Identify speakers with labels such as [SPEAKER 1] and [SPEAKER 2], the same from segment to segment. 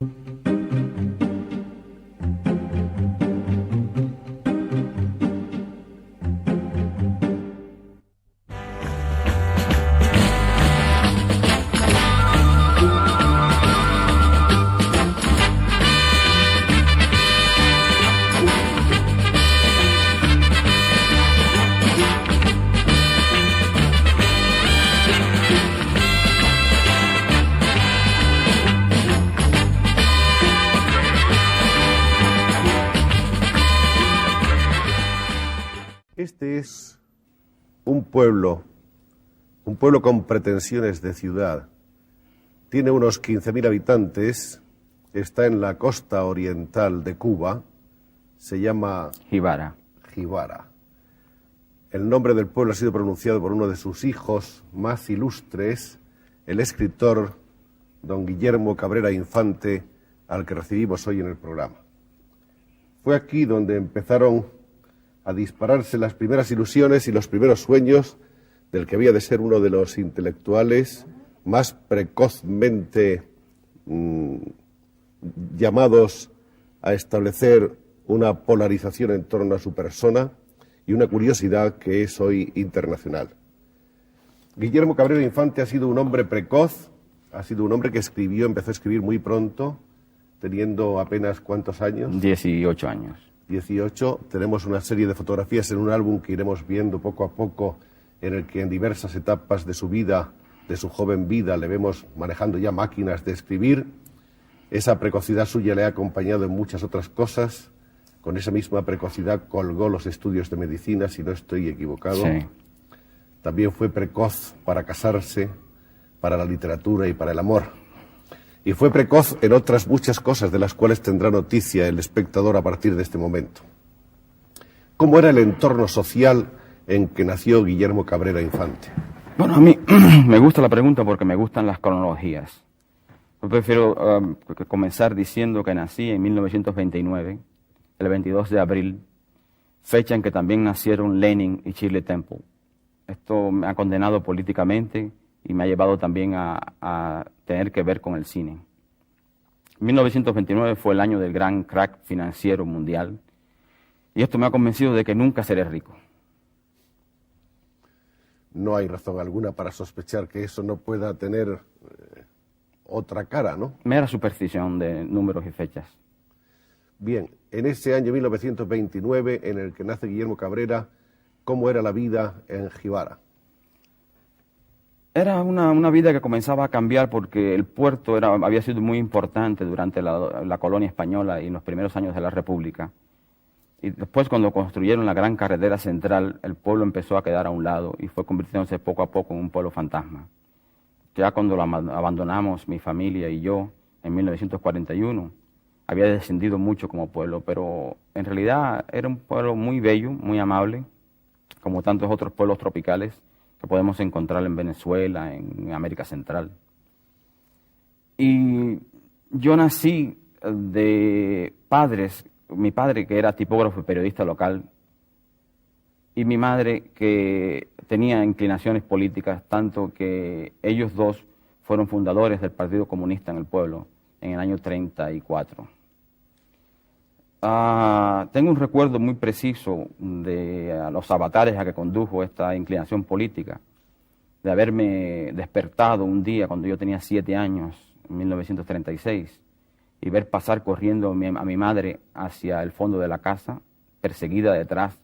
[SPEAKER 1] Este es un pueblo con pretensiones de ciudad. Tiene unos 15.000 habitantes, está en la costa oriental de Cuba, se llama
[SPEAKER 2] Jibara.
[SPEAKER 1] El nombre del pueblo ha sido pronunciado por uno de sus hijos más ilustres, el escritor don Guillermo Cabrera Infante, al que recibimos hoy en el programa. Fue aquí donde empezaron a dispararse las primeras ilusiones y los primeros sueños del que había de ser uno de los intelectuales más precozmente llamados a establecer una polarización en torno a su persona y una curiosidad que es hoy internacional. Guillermo Cabrera Infante ha sido un hombre precoz, ha sido un hombre que empezó a escribir muy pronto, teniendo apenas ¿cuántos años?
[SPEAKER 2] 18 años.
[SPEAKER 1] 18. Tenemos una serie de fotografías en un álbum que iremos viendo poco a poco, en el que en diversas etapas de su vida, de su joven vida, le vemos manejando ya máquinas de escribir. Esa precocidad suya le ha acompañado en muchas otras cosas. Con esa misma precocidad colgó los estudios de medicina, si no estoy equivocado.
[SPEAKER 2] Sí.
[SPEAKER 1] También fue precoz para casarse, para la literatura y para el amor. Y fue precoz en otras muchas cosas de las cuales tendrá noticia el espectador a partir de este momento. ¿Cómo era el entorno social en que nació Guillermo Cabrera Infante?
[SPEAKER 2] Bueno, a mí me gusta la pregunta porque me gustan las cronologías. Yo prefiero comenzar diciendo que nací en 1929, el 22 de abril, fecha en que también nacieron Lenin y Shirley Temple. Esto me ha condenado políticamente y me ha llevado también a tener que ver con el cine. 1929 fue el año del gran crack financiero mundial y esto me ha convencido de que nunca seré rico.
[SPEAKER 1] No hay razón alguna para sospechar que eso no pueda tener otra cara, ¿no?
[SPEAKER 2] Mera superstición de números y fechas.
[SPEAKER 1] Bien, en ese año 1929 en el que nace Guillermo Cabrera, ¿cómo era la vida en Jibara?
[SPEAKER 2] Era una vida que comenzaba a cambiar porque el puerto había sido muy importante durante la colonia española y en los primeros años de la República. Y después, cuando construyeron la gran carretera central, el pueblo empezó a quedar a un lado y fue convirtiéndose poco a poco en un pueblo fantasma. Ya cuando lo abandonamos, mi familia y yo, en 1941, había descendido mucho como pueblo, pero en realidad era un pueblo muy bello, muy amable, como tantos otros pueblos tropicales que podemos encontrar en Venezuela, en América Central. Y yo nací de padres, mi padre que era tipógrafo y periodista local, y mi madre que tenía inclinaciones políticas, tanto que ellos dos fueron fundadores del Partido Comunista en el pueblo en el año 34. Tengo un recuerdo muy preciso de los avatares a que condujo esta inclinación política, de haberme despertado un día cuando yo tenía 7 años, en 1936, y ver pasar corriendo a mi madre hacia el fondo de la casa, perseguida detrás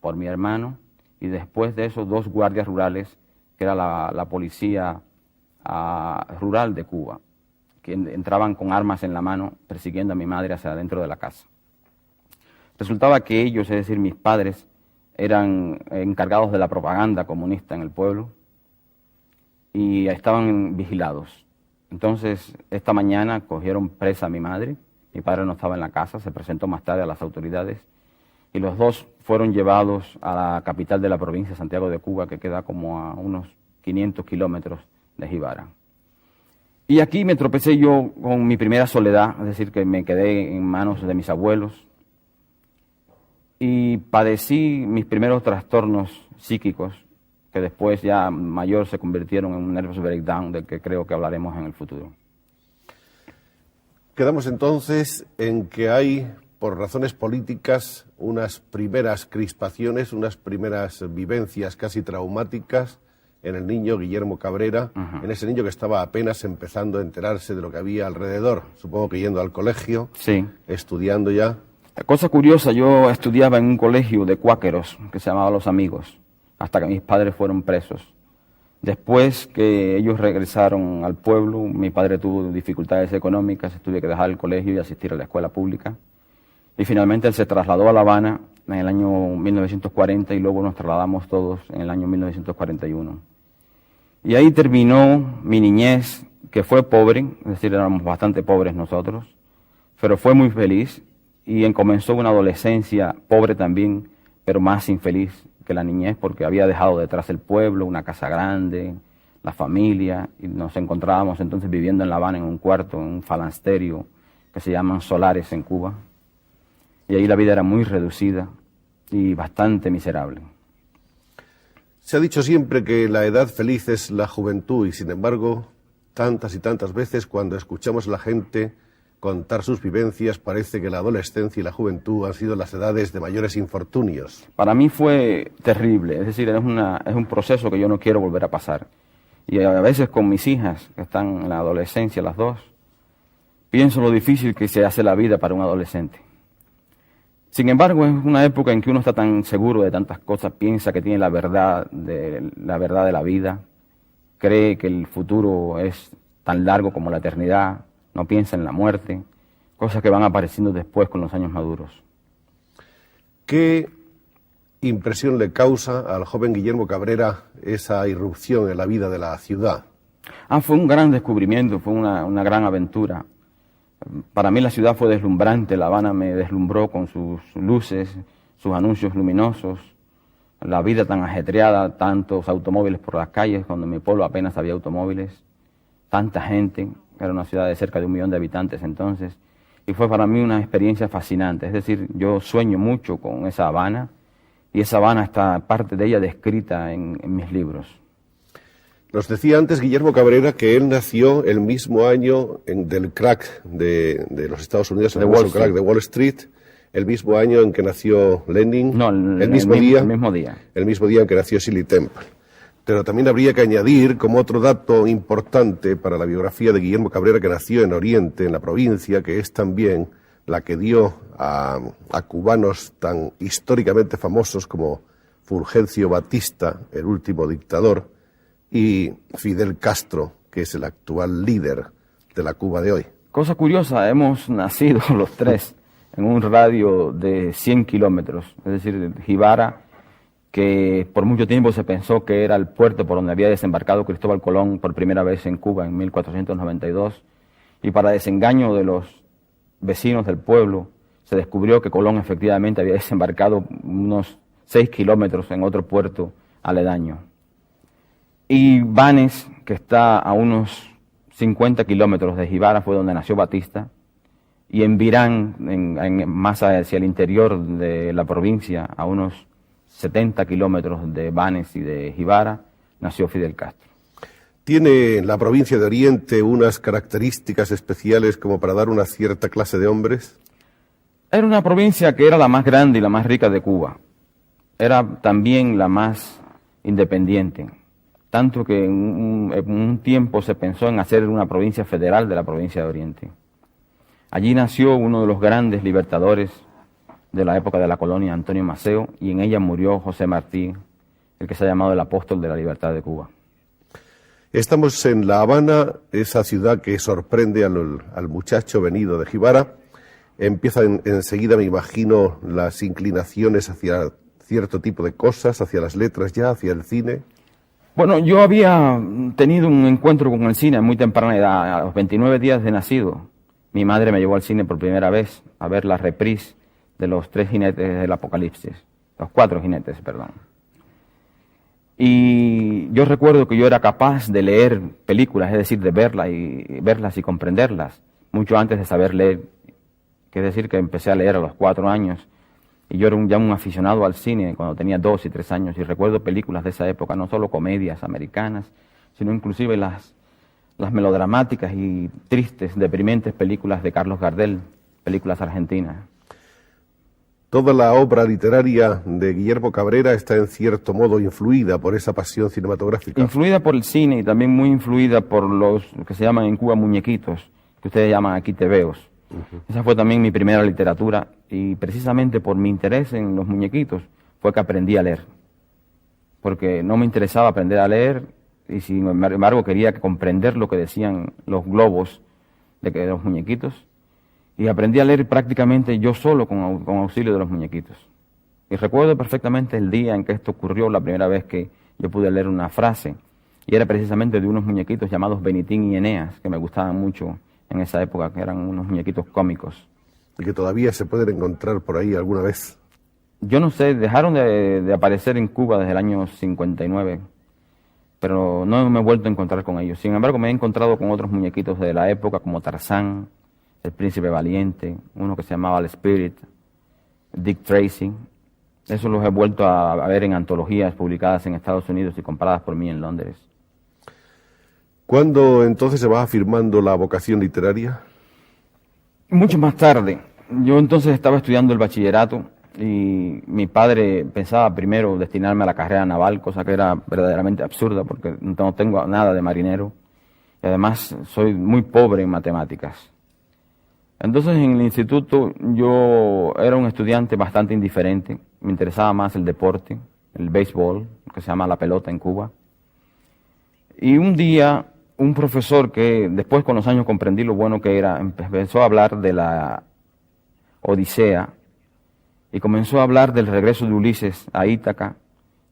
[SPEAKER 2] por mi hermano, y después de eso 2 guardias rurales, que era la policía rural de Cuba, que entraban con armas en la mano persiguiendo a mi madre hacia adentro de la casa. Resultaba que ellos, es decir, mis padres, eran encargados de la propaganda comunista en el pueblo y estaban vigilados. Entonces, esta mañana cogieron presa a mi madre, mi padre no estaba en la casa, se presentó más tarde a las autoridades y los 2 fueron llevados a la capital de la provincia, Santiago de Cuba, que queda como a unos 500 kilómetros de Jibara. Y aquí me tropecé yo con mi primera soledad, es decir, que me quedé en manos de mis abuelos, y padecí mis primeros trastornos psíquicos, que después ya mayor se convirtieron en un nervous breakdown, del que creo que hablaremos en el futuro.
[SPEAKER 1] Quedamos entonces en que hay, por razones políticas, unas primeras crispaciones, unas primeras vivencias casi traumáticas en el niño Guillermo Cabrera, en ese niño que estaba apenas empezando a enterarse de lo que había alrededor, supongo que yendo al colegio,
[SPEAKER 2] Sí.
[SPEAKER 1] estudiando ya.
[SPEAKER 2] Cosa curiosa, yo estudiaba en un colegio de cuáqueros que se llamaba Los Amigos, hasta que mis padres fueron presos. Después que ellos regresaron al pueblo, mi padre tuvo dificultades económicas, tuve que dejar el colegio y asistir a la escuela pública. Y finalmente él se trasladó a La Habana en el año 1940 y luego nos trasladamos todos en el año 1941. Y ahí terminó mi niñez, que fue pobre, es decir, éramos bastante pobres nosotros, pero fue muy feliz y comenzó una adolescencia pobre también, pero más infeliz que la niñez porque había dejado detrás el pueblo, una casa grande, la familia, y nos encontrábamos entonces viviendo en La Habana en un cuarto, en un falansterio que se llaman solares en Cuba. Y ahí la vida era muy reducida y bastante miserable.
[SPEAKER 1] Se ha dicho siempre que la edad feliz es la juventud y, sin embargo, tantas y tantas veces cuando escuchamos a la gente contar sus vivencias, parece que la adolescencia y la juventud han sido las edades de mayores infortunios.
[SPEAKER 2] Para mí fue terrible, es decir, es un proceso que yo no quiero volver a pasar. Y a veces con mis hijas, que están en la adolescencia, las dos, pienso lo difícil que se hace la vida para un adolescente. Sin embargo, es una época en que uno está tan seguro de tantas cosas, piensa que tiene la verdad de la vida, cree que el futuro es tan largo como la eternidad, no piensa en la muerte, cosas que van apareciendo después con los años maduros.
[SPEAKER 1] ¿Qué impresión le causa al joven Guillermo Cabrera esa irrupción en la vida de la ciudad?
[SPEAKER 2] Fue un gran descubrimiento, fue una gran aventura. Para mí la ciudad fue deslumbrante, La Habana me deslumbró con sus luces, sus anuncios luminosos, la vida tan ajetreada, tantos automóviles por las calles, cuando en mi pueblo apenas había automóviles, tanta gente, era una ciudad de cerca de 1 millón de habitantes entonces, y fue para mí una experiencia fascinante, es decir, yo sueño mucho con esa Habana, y esa Habana está, parte de ella descrita en mis libros.
[SPEAKER 1] Nos decía antes Guillermo Cabrera que él nació el mismo año del crack de los Estados Unidos, el famoso crack de Wall Street, el mismo año en que nació Lenin,
[SPEAKER 2] No,
[SPEAKER 1] el mismo día en que nació Shirley Temple. Pero también habría que añadir, como otro dato importante para la biografía de Guillermo Cabrera, que nació en Oriente, en la provincia, que es también la que dio a cubanos tan históricamente famosos como Fulgencio Batista, el último dictador, y Fidel Castro, que es el actual líder de la Cuba de hoy.
[SPEAKER 2] Cosa curiosa, hemos nacido los tres en un radio de 100 kilómetros, es decir, Jibara, que por mucho tiempo se pensó que era el puerto por donde había desembarcado Cristóbal Colón por primera vez en Cuba en 1492, y para desengaño de los vecinos del pueblo, se descubrió que Colón efectivamente había desembarcado unos 6 kilómetros en otro puerto aledaño. Y Banes, que está a unos 50 kilómetros de Jibara, fue donde nació Batista, y en Virán, más hacia el interior de la provincia, a unos 70 kilómetros de Banes y de Jibara, nació Fidel Castro.
[SPEAKER 1] ¿Tiene la provincia de Oriente unas características especiales como para dar una cierta clase de hombres?
[SPEAKER 2] Era una provincia que era la más grande y la más rica de Cuba. Era también la más independiente. Tanto que en un tiempo se pensó en hacer una provincia federal de la provincia de Oriente. Allí nació uno de los grandes libertadores de la época de la colonia, Antonio Maceo, y en ella murió José Martí, el que se ha llamado el apóstol de la libertad de Cuba.
[SPEAKER 1] Estamos en La Habana, esa ciudad que sorprende al muchacho venido de Jibara. Empiezan enseguida, me imagino, las inclinaciones hacia cierto tipo de cosas, hacia las letras ya, hacia el cine.
[SPEAKER 2] Bueno, yo había tenido un encuentro con el cine a muy temprana edad, a los 29 días de nacido. Mi madre me llevó al cine por primera vez a ver la reprise de los 3 jinetes del Apocalipsis, los 4 jinetes, perdón. Y yo recuerdo que yo era capaz de leer películas, es decir, de verlas y comprenderlas, mucho antes de saber leer. Es decir, que empecé a leer a los 4 años. Y yo era ya un aficionado al cine cuando tenía 2 y 3 años. Y recuerdo películas de esa época, no solo comedias americanas, sino inclusive las las melodramáticas y tristes, deprimentes películas de Carlos Gardel, películas argentinas.
[SPEAKER 1] Toda la obra literaria de Guillermo Cabrera está en cierto modo influida por esa pasión cinematográfica.
[SPEAKER 2] Influida por el cine y también muy influida por los que se llaman en Cuba muñequitos, que ustedes llaman aquí tebeos. Esa fue también mi primera literatura y precisamente por mi interés en los muñequitos fue que aprendí a leer. Porque no me interesaba aprender a leer y sin embargo quería comprender lo que decían los globos de los muñequitos. Y aprendí a leer prácticamente yo solo con auxilio de los muñequitos. Y recuerdo perfectamente el día en que esto ocurrió, la primera vez que yo pude leer una frase. Y era precisamente de unos muñequitos llamados Benitín y Eneas, que me gustaban mucho en esa época, que eran unos muñequitos cómicos.
[SPEAKER 1] Y que todavía se pueden encontrar por ahí alguna vez.
[SPEAKER 2] Yo no sé, dejaron de aparecer en Cuba desde el año 59, pero no me he vuelto a encontrar con ellos. Sin embargo, me he encontrado con otros muñequitos de la época, como Tarzán, El Príncipe Valiente, uno que se llamaba El Spirit, Dick Tracy. Eso los he vuelto a ver en antologías publicadas en Estados Unidos y compradas por mí en Londres.
[SPEAKER 1] ¿Cuándo entonces se va afirmando la vocación literaria?
[SPEAKER 2] Mucho más tarde. Yo entonces estaba estudiando el bachillerato y mi padre pensaba primero destinarme a la carrera naval, cosa que era verdaderamente absurda porque no tengo nada de marinero. Y además soy muy pobre en matemáticas. Entonces en el instituto yo era un estudiante bastante indiferente, me interesaba más el deporte, el béisbol, que se llama la pelota en Cuba. Y un día un profesor que después con los años comprendí lo bueno que era, empezó a hablar de la Odisea y comenzó a hablar del regreso de Ulises a Ítaca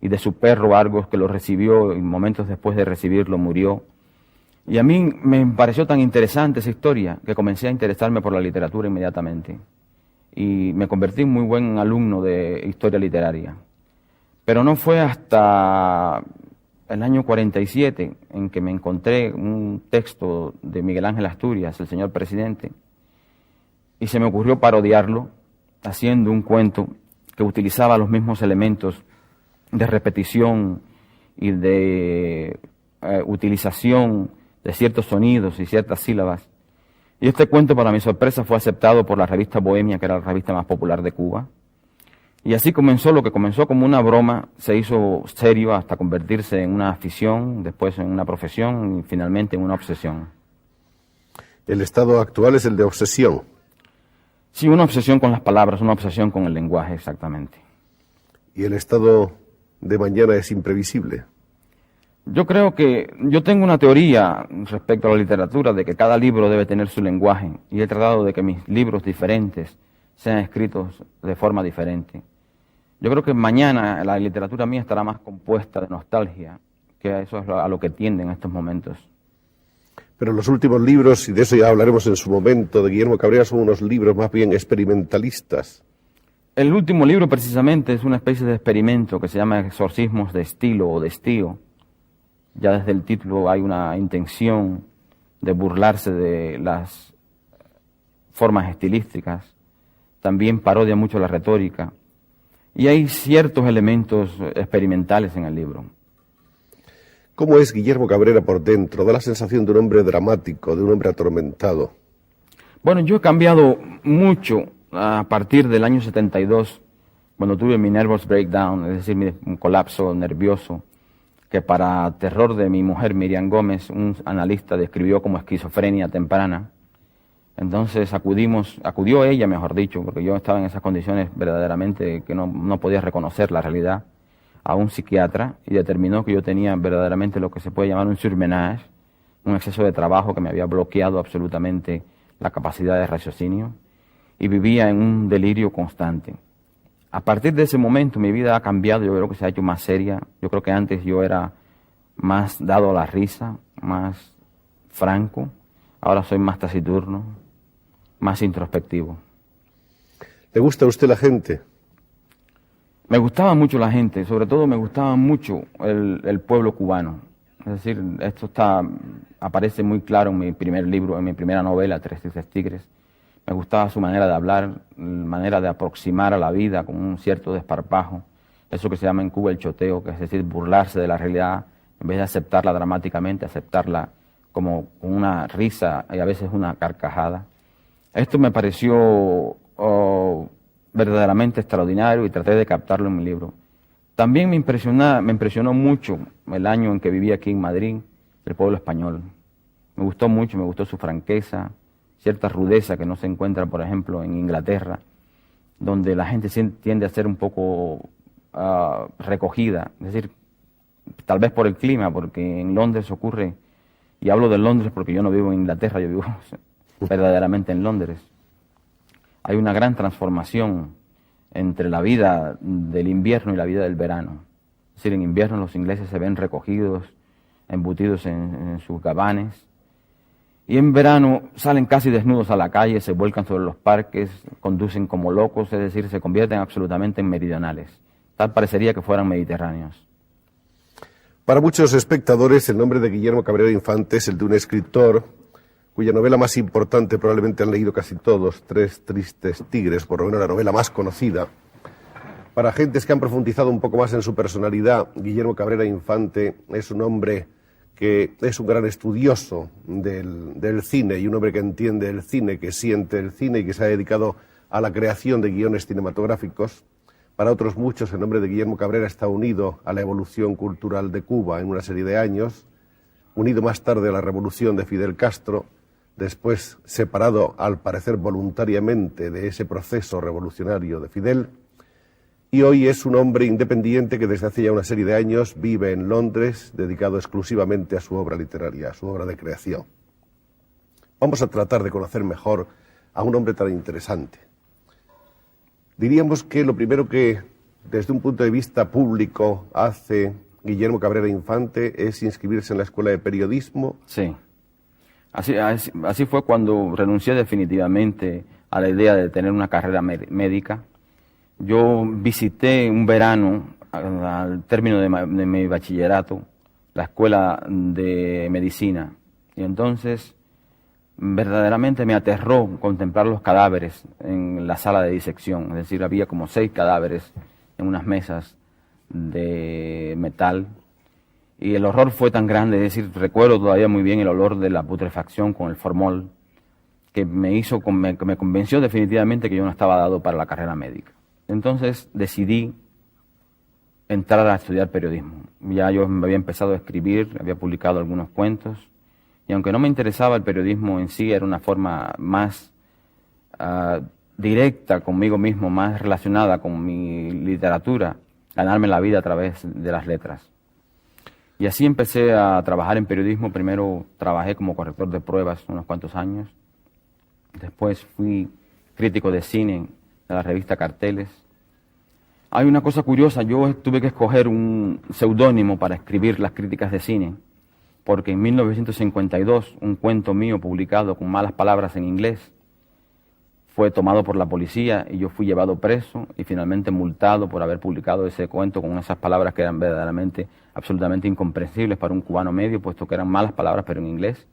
[SPEAKER 2] y de su perro Argos que lo recibió y momentos después de recibirlo murió. Y a mí me pareció tan interesante esa historia que comencé a interesarme por la literatura inmediatamente. Y me convertí en muy buen alumno de historia literaria. Pero no fue hasta el año 47 en que me encontré un texto de Miguel Ángel Asturias, el señor presidente, y se me ocurrió parodiarlo haciendo un cuento que utilizaba los mismos elementos de repetición y de utilización de ciertos sonidos y ciertas sílabas. Y este cuento, para mi sorpresa, fue aceptado por la revista Bohemia, que era la revista más popular de Cuba. Y así comenzó, lo que comenzó como una broma, se hizo serio hasta convertirse en una afición, después en una profesión y finalmente en una obsesión.
[SPEAKER 1] El estado actual es el de obsesión.
[SPEAKER 2] Sí, una obsesión con las palabras, una obsesión con el lenguaje, exactamente.
[SPEAKER 1] ¿Y el estado de mañana es imprevisible?
[SPEAKER 2] Yo creo que yo tengo una teoría respecto a la literatura de que cada libro debe tener su lenguaje y he tratado de que mis libros diferentes sean escritos de forma diferente. Yo creo que mañana la literatura mía estará más compuesta de nostalgia, que eso es a lo que tiende en estos momentos.
[SPEAKER 1] Pero los últimos libros, y de eso ya hablaremos en su momento, de Guillermo Cabrera, son unos libros más bien experimentalistas.
[SPEAKER 2] El último libro precisamente es una especie de experimento que se llama Exorcismos de estilo o de estío. Ya desde el título hay una intención de burlarse de las formas estilísticas. También parodia mucho la retórica. Y hay ciertos elementos experimentales en el libro.
[SPEAKER 1] ¿Cómo es Guillermo Cabrera por dentro? Da la sensación de un hombre dramático, de un hombre atormentado.
[SPEAKER 2] Bueno, yo he cambiado mucho a partir del año 72, cuando tuve mi nervous breakdown, es decir, mi colapso nervioso, que para terror de mi mujer Miriam Gómez, un analista describió como esquizofrenia temprana. Entonces acudió ella, mejor dicho, porque yo estaba en esas condiciones verdaderamente que no podía reconocer la realidad, a un psiquiatra y determinó que yo tenía verdaderamente lo que se puede llamar un surmenage, un exceso de trabajo que me había bloqueado absolutamente la capacidad de raciocinio y vivía en un delirio constante. A partir de ese momento mi vida ha cambiado, yo creo que se ha hecho más seria. Yo creo que antes yo era más dado a la risa, más franco. Ahora soy más taciturno, más introspectivo.
[SPEAKER 1] ¿Le gusta a usted la gente?
[SPEAKER 2] Me gustaba mucho la gente, sobre todo me gustaba mucho el pueblo cubano. Es decir, esto aparece muy claro en mi primer libro, en mi primera novela, Tres Tristes Tigres. Me gustaba su manera de hablar, manera de aproximar a la vida con un cierto desparpajo. Eso que se llama en Cuba el choteo, que es decir, burlarse de la realidad, en vez de aceptarla dramáticamente, aceptarla como con una risa y a veces una carcajada. Esto me pareció verdaderamente extraordinario y traté de captarlo en mi libro. También me impresionó mucho el año en que viví aquí en Madrid, el pueblo español. Me gustó mucho, me gustó su franqueza, cierta rudeza que no se encuentra, por ejemplo, en Inglaterra, donde la gente tiende a ser un poco recogida, es decir, tal vez por el clima, porque en Londres ocurre, y hablo de Londres porque yo no vivo en Inglaterra, yo vivo verdaderamente en Londres. Hay una gran transformación entre la vida del invierno y la vida del verano. Es decir, en invierno los ingleses se ven recogidos, embutidos en sus gabanes, y en verano salen casi desnudos a la calle, se vuelcan sobre los parques, conducen como locos, es decir, se convierten absolutamente en meridionales. Tal parecería que fueran mediterráneos.
[SPEAKER 1] Para muchos espectadores, el nombre de Guillermo Cabrera Infante es el de un escritor cuya novela más importante probablemente han leído casi todos, Tres tristes tigres, por lo menos la novela más conocida. Para gentes que han profundizado un poco más en su personalidad, Guillermo Cabrera Infante es un hombre que es un gran estudioso del cine y un hombre que entiende el cine, que siente el cine y que se ha dedicado a la creación de guiones cinematográficos. Para otros muchos, el nombre de Guillermo Cabrera está unido a la evolución cultural de Cuba en una serie de años, unido más tarde a la revolución de Fidel Castro, después separado, al parecer voluntariamente, de ese proceso revolucionario de Fidel, y hoy es un hombre independiente que desde hace ya una serie de años vive en Londres, dedicado exclusivamente a su obra literaria, a su obra de creación. Vamos a tratar de conocer mejor a un hombre tan interesante. Diríamos que lo primero que, desde un punto de vista público, hace Guillermo Cabrera Infante es inscribirse en la Escuela de Periodismo.
[SPEAKER 2] Sí. Así fue cuando renuncié definitivamente a la idea de tener una carrera médica. Yo visité un verano, al término de mi bachillerato, la escuela de medicina. Y entonces, verdaderamente me aterró contemplar los cadáveres en la sala de disección. Es decir, había como 6 cadáveres en unas mesas de metal. Y el horror fue tan grande, es decir, recuerdo todavía muy bien el olor de la putrefacción con el formol, que me convenció definitivamente que yo no estaba dado para la carrera médica. Entonces decidí entrar a estudiar periodismo. Ya yo había empezado a escribir, había publicado algunos cuentos, y aunque no me interesaba el periodismo en sí, era una forma más directa conmigo mismo, más relacionada con mi literatura, ganarme la vida a través de las letras. Y así empecé a trabajar en periodismo. Primero trabajé como corrector de pruebas unos cuantos años. Después fui crítico de cine de la revista Carteles. Hay una cosa curiosa, yo tuve que escoger un seudónimo para escribir las críticas de cine, porque en 1952 un cuento mío publicado con malas palabras en inglés fue tomado por la policía y yo fui llevado preso y finalmente multado por haber publicado ese cuento con esas palabras que eran verdaderamente absolutamente incomprensibles para un cubano medio, puesto que eran malas palabras pero en inglés.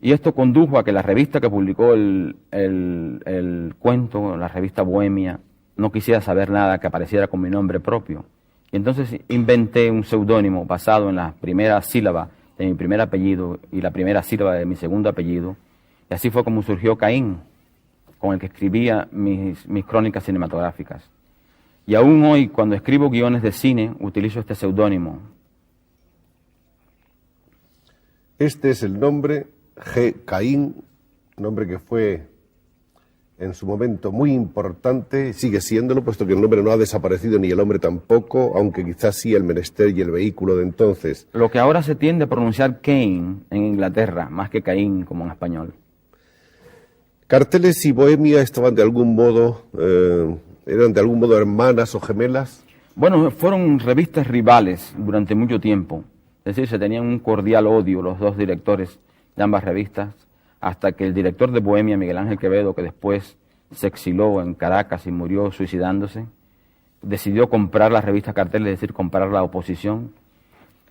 [SPEAKER 2] Y esto condujo a que la revista que publicó el cuento, la revista Bohemia, no quisiera saber nada que apareciera con mi nombre propio. Y entonces inventé un seudónimo basado en la primera sílaba de mi primer apellido y la primera sílaba de mi segundo apellido. Y así fue como surgió Caín, con el que escribía mis crónicas cinematográficas. Y aún hoy, cuando escribo guiones de cine, utilizo este seudónimo.
[SPEAKER 1] Este es el nombre G. Caín, nombre que fue en su momento muy importante, sigue siéndolo, puesto que el nombre no ha desaparecido ni el hombre tampoco, aunque quizás sí el menester y el vehículo de entonces.
[SPEAKER 2] Lo que ahora se tiende a pronunciar Cain en Inglaterra, más que Caín como en español.
[SPEAKER 1] ¿Carteles y Bohemia estaban de algún modo, eran de algún modo hermanas o gemelas?
[SPEAKER 2] Bueno, fueron revistas rivales durante mucho tiempo. Es decir, se tenían un cordial odio los dos directores de ambas revistas, hasta que el director de Bohemia, Miguel Ángel Quevedo, que después se exiló en Caracas y murió suicidándose, decidió comprar la revista Carteles, es decir, comprar la oposición.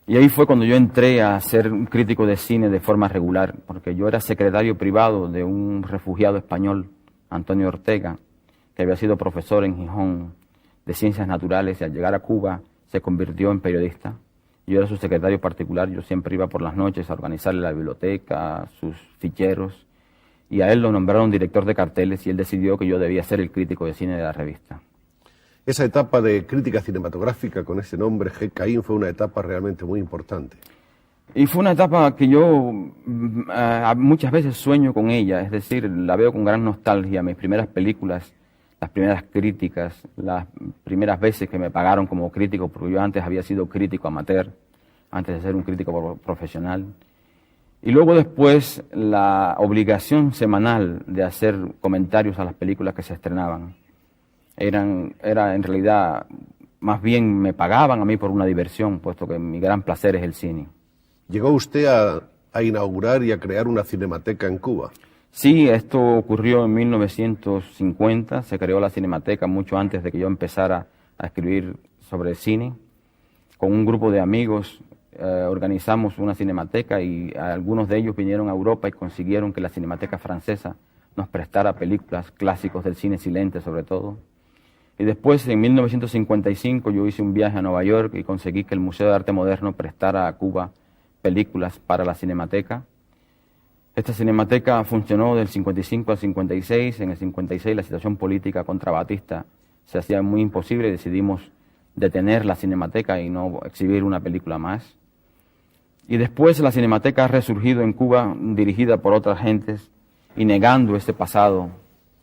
[SPEAKER 2] Y ahí fue cuando yo entré a ser un crítico de cine de forma regular, porque yo era secretario privado de un refugiado español, Antonio Ortega, que había sido profesor en Gijón de Ciencias Naturales y al llegar a Cuba se convirtió en periodista. Yo era su secretario particular, yo siempre iba por las noches a organizarle la biblioteca, sus ficheros, y a él lo nombraron director de carteles y él decidió que yo debía ser el crítico de cine de la revista.
[SPEAKER 1] Esa etapa de crítica cinematográfica con ese nombre, G. Caín, fue una etapa realmente muy importante.
[SPEAKER 2] Y fue una etapa que yo muchas veces sueño con ella, es decir, la veo con gran nostalgia. Mis primeras películas, las primeras críticas, las primeras veces que me pagaron como crítico, porque yo antes había sido crítico amateur, antes de ser un crítico profesional. Y luego después la obligación semanal de hacer comentarios a las películas que se estrenaban. Era en realidad, más bien me pagaban a mí por una diversión, puesto que mi gran placer es el cine.
[SPEAKER 1] ¿Llegó usted a inaugurar y a crear una cinemateca en Cuba?
[SPEAKER 2] Sí, esto ocurrió en 1950, se creó la Cinemateca mucho antes de que yo empezara a escribir sobre cine. Con un grupo de amigos organizamos una cinemateca y algunos de ellos vinieron a Europa y consiguieron que la Cinemateca francesa nos prestara películas, clásicos del cine silente sobre todo. Y después, en 1955, yo hice un viaje a Nueva York y conseguí que el Museo de Arte Moderno prestara a Cuba películas para la Cinemateca. Esta Cinemateca funcionó del 55 al 56. En el 56 la situación política contra Batista se hacía muy imposible y decidimos detener la Cinemateca y no exhibir una película más. Y después la Cinemateca ha resurgido en Cuba, dirigida por otras gentes y negando ese pasado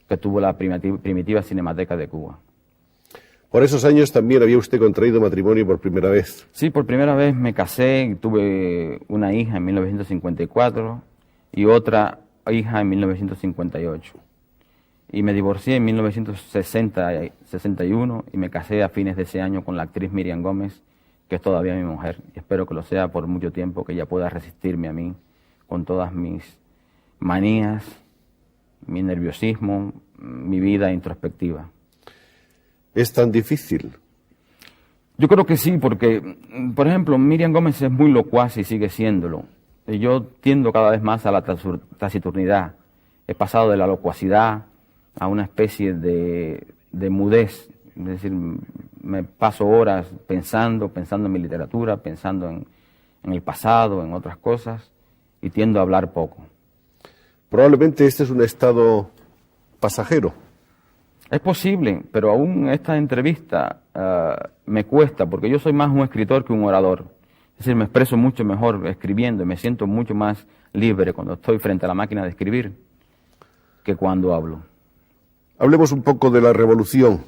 [SPEAKER 2] que tuvo la primitiva Cinemateca de Cuba.
[SPEAKER 1] Por esos años también había usted contraído matrimonio por primera vez.
[SPEAKER 2] Sí, por primera vez me casé y tuve una hija en 1954 y otra hija en 1958. Y me divorcié en 1961 y me casé a fines de ese año con la actriz Miriam Gómez, que es todavía mi mujer. Y espero que lo sea por mucho tiempo, que ella pueda resistirme a mí con todas mis manías, mi nerviosismo, mi vida introspectiva.
[SPEAKER 1] ¿Es tan difícil?
[SPEAKER 2] Yo creo que sí, porque, por ejemplo, Miriam Gómez es muy locuaz y sigue siéndolo. Yo tiendo cada vez más a la taciturnidad. He pasado de la locuacidad a una especie de mudez. Es decir, me paso horas pensando en mi literatura, pensando en el pasado, en otras cosas, y tiendo a hablar poco.
[SPEAKER 1] Probablemente este es un estado pasajero.
[SPEAKER 2] Es posible, pero aún esta entrevista me cuesta, porque yo soy más un escritor que un orador. Es decir, me expreso mucho mejor escribiendo y me siento mucho más libre cuando estoy frente a la máquina de escribir que cuando hablo.
[SPEAKER 1] Hablemos un poco de la revolución.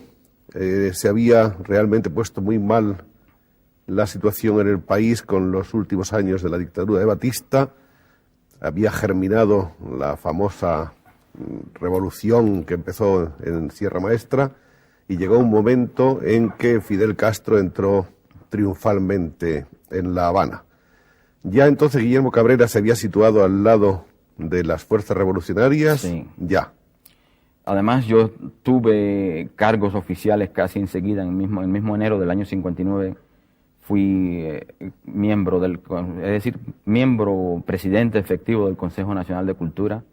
[SPEAKER 1] Se había realmente puesto muy mal la situación en el país con los últimos años de la dictadura de Batista. Había germinado la famosa revolución que empezó en Sierra Maestra y llegó un momento en que Fidel Castro entró triunfalmente en La Habana. Ya entonces Guillermo Cabrera se había situado al lado de las fuerzas revolucionarias.
[SPEAKER 2] Sí.
[SPEAKER 1] Ya.
[SPEAKER 2] Además, yo tuve cargos oficiales casi enseguida, en el mismo enero del año 59, fui miembro presidente efectivo del Consejo Nacional de Cultura.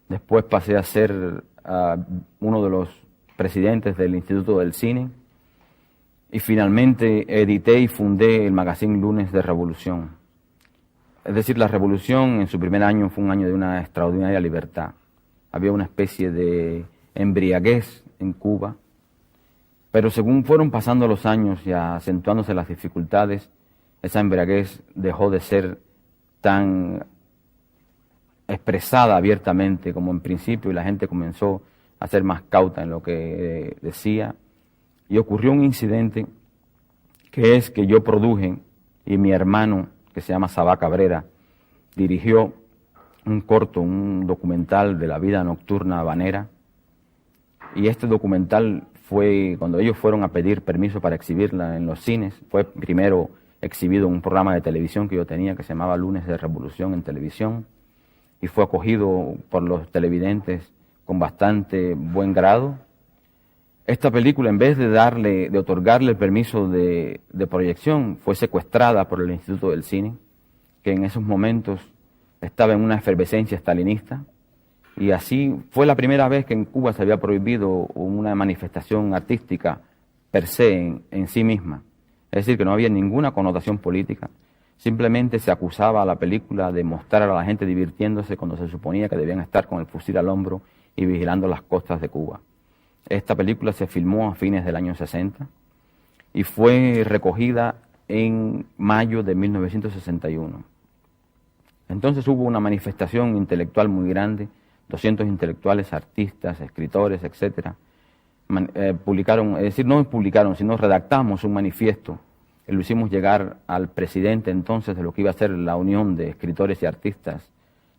[SPEAKER 2] Después pasé a ser uno de los presidentes del Instituto del Cine y finalmente edité y fundé el magazine Lunes de Revolución. Es decir, la revolución en su primer año fue un año de una extraordinaria libertad. Había una especie de embriaguez en Cuba, pero según fueron pasando los años y acentuándose las dificultades, esa embriaguez dejó de ser tan expresada abiertamente como en principio y la gente comenzó a ser más cauta en lo que decía. Y ocurrió un incidente que es que yo produje y mi hermano, que se llama Sabá Cabrera, dirigió un documental de la vida nocturna habanera. Y este documental fue, cuando ellos fueron a pedir permiso para exhibirla en los cines, fue primero exhibido en un programa de televisión que yo tenía que se llamaba Lunes de Revolución en televisión y fue acogido por los televidentes con bastante buen grado. Esta película, en vez de otorgarle el permiso de proyección, fue secuestrada por el Instituto del Cine, que en esos momentos estaba en una efervescencia stalinista, y así fue la primera vez que en Cuba se había prohibido una manifestación artística per se en sí misma. Es decir, que no había ninguna connotación política. Simplemente se acusaba a la película de mostrar a la gente divirtiéndose cuando se suponía que debían estar con el fusil al hombro y vigilando las costas de Cuba. Esta película se filmó a fines del año 60 y fue recogida en mayo de 1961. Entonces hubo una manifestación intelectual muy grande, 200 intelectuales, artistas, escritores, etcétera. Publicaron, es decir, no publicaron, sino redactamos un manifiesto y lo hicimos llegar al presidente entonces de lo que iba a ser la Unión de Escritores y Artistas,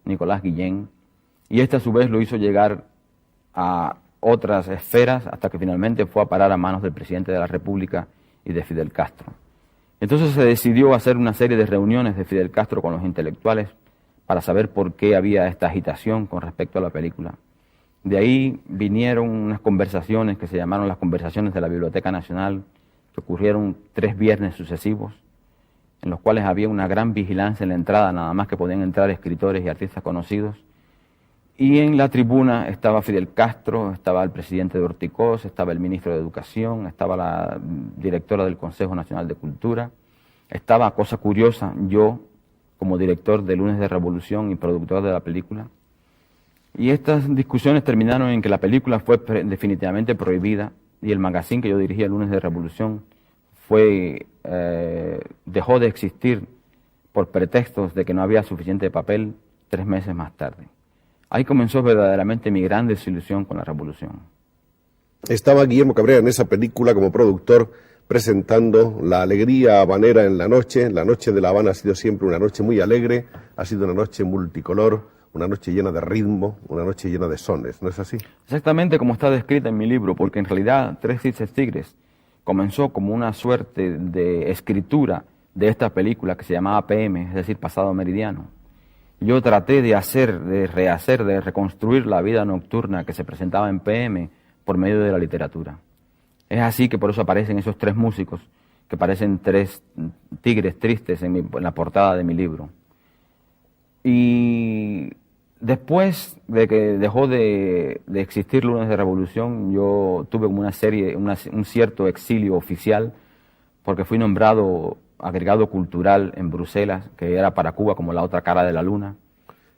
[SPEAKER 2] Nicolás Guillén, y este a su vez lo hizo llegar a otras esferas hasta que finalmente fue a parar a manos del presidente de la República y de Fidel Castro. Entonces se decidió hacer una serie de reuniones de Fidel Castro con los intelectuales para saber por qué había esta agitación con respecto a la película. De ahí vinieron unas conversaciones que se llamaron las conversaciones de la Biblioteca Nacional, que ocurrieron 3 viernes sucesivos, en los cuales había una gran vigilancia en la entrada, nada más que podían entrar escritores y artistas conocidos. Y en la tribuna estaba Fidel Castro, estaba el presidente de Orticoz, estaba el ministro de Educación, estaba la directora del Consejo Nacional de Cultura, estaba, cosa curiosa, yo como director de Lunes de Revolución y productor de la película. Y estas discusiones terminaron en que la película fue definitivamente prohibida y el magazine que yo dirigía, Lunes de Revolución, dejó de existir por pretextos de que no había suficiente papel 3 meses más tarde. Ahí comenzó verdaderamente mi gran desilusión con la revolución.
[SPEAKER 1] Estaba Guillermo Cabrera en esa película como productor presentando la alegría habanera en la noche. La noche de La Habana ha sido siempre una noche muy alegre, ha sido una noche multicolor, una noche llena de ritmo, una noche llena de sones, ¿no es así? Exactamente como está descrita en mi libro, porque en realidad Tres Tristes Tigres comenzó como una suerte de escritura de esta película que se llamaba PM, es decir, Pasado Meridiano. Yo traté de rehacer, de reconstruir la vida nocturna que se presentaba en PM por medio de la literatura. Es así que por eso aparecen esos 3 músicos, que parecen 3 tigres tristes en la portada de mi libro. Y después de que dejó de existir Lunes de Revolución, yo tuve como un cierto exilio oficial, porque fui nombrado agregado cultural en Bruselas, que era para Cuba como la otra cara de la luna.